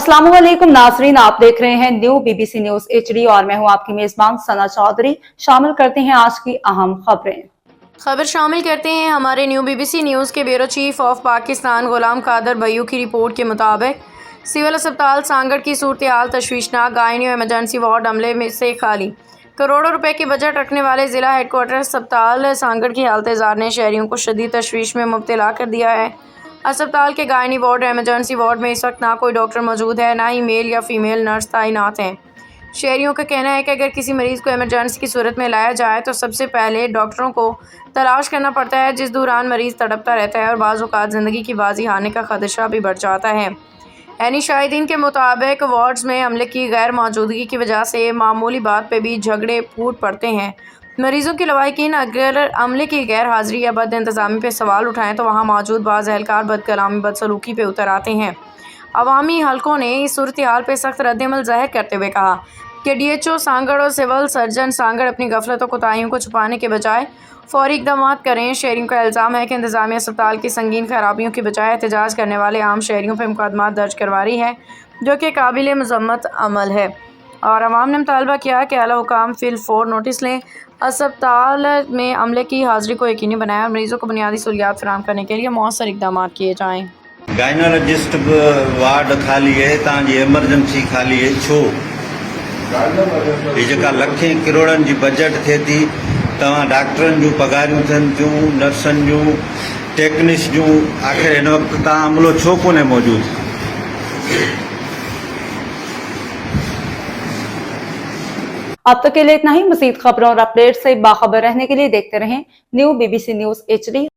अस्सलाम वालेकुम नाजरीन, आप देख रहे हैं न्यू बीबीसी न्यूज एचडी और मैं हूं आपकी मेजबान सना चौधरी। शामिल करते हैं आज की अहम खबर शामिल करते हैं हमारे न्यू बीबीसी न्यूज़ के ब्यूरो चीफ ऑफ पाकिस्तान गुलाम कादर भय्यू की रिपोर्ट के मुताबिक सिविल अस्पताल सांगड़ की सूरत हाल तशवीशनाक, गायनी और इमरजेंसी वार्ड अमले में से खाली। करोड़ों रुपए की बजट रखने वाले जिला हेडक्वार्टर अस्पताल सांगड़ की हालत-ए-ज़ार ने शहरियों को शदीद तशवीश में मुब्तला कर दिया है। अस्पताल के गायनी वार्ड और इमरजेंसी वार्ड में इस वक्त ना कोई डॉक्टर मौजूद है, ना ही मेल या फीमेल नर्स तैनात हैं। शहरियों का कहना है कि अगर किसी मरीज़ को इमरजेंसी की सूरत में लाया जाए तो सबसे पहले डॉक्टरों को तलाश करना पड़ता है, जिस दौरान मरीज़ तड़पता रहता है और बाज़ औक़ात ज़िंदगी की बाजी हारने का खदशा भी बढ़ जाता है। ऐनी शाहिदीन के मुताबिक वार्ड्स में अमले की गैर मौजूदगी की वजह से मामूली बात पे भी झगड़े फूट पड़ते हैं। मरीज़ों के लवाहिकीन अगर अमले की गैर हाज़िरी या बद इंतज़ामी पे सवाल उठाएँ तो वहाँ मौजूद बाज़ एहलकार बदकलामी बदसलूकी पे उतर आते हैं। अवामी हलकों ने इस सूरत हाल पर सख्त रद्द-ए-अमल ज़ाहिर करते हुए कहा कि DHO सांगड़ और सिविल सर्जन सांगड़ अपनी गफलत और कोताहियों को छुपाने के बजाय फौरी इक़दाम करें। शहरियों का इल्ज़ाम है कि इंतज़ामिया अस्पताल की संगीन खराबियों की बजाय एहतजाज करने वाले आम शहरियों पर मुकदमा दर्ज करवा रही है, जो कि काबिल मज़म्मत अमल है। और अवाम ने मुतालबा किया कि आला हुकाम फ़िल-फ़ौर नोटिस लें, अस्पताल में अमले की हाज़िरी को यकीनी बनाएं और मरीज़ों को बुनियादी सहूलियात फराहम करने के लिए मौसर इक़दाम किए जाएँ। गायनोलॉजिस्ट वार्ड खाली है, तव्हांजी एमरजेंसी खाली है छो? ये जेका लखें करोड़नि जी बजट थिए थी, तव्हां डॉक्टरनि जूं पगारियूं थियनि थियूं, नर्सनि जूं, टेक्निस जूं, आख़िर हिन वक़्तु तव्हां अमलो छो कोन्हे मौजूदु? अब तक के लिए इतना ही। मज़ीद खबरों और अपडेट से बाखबर रहने के लिए देखते रहें न्यू बीबीसी न्यूज एचडी।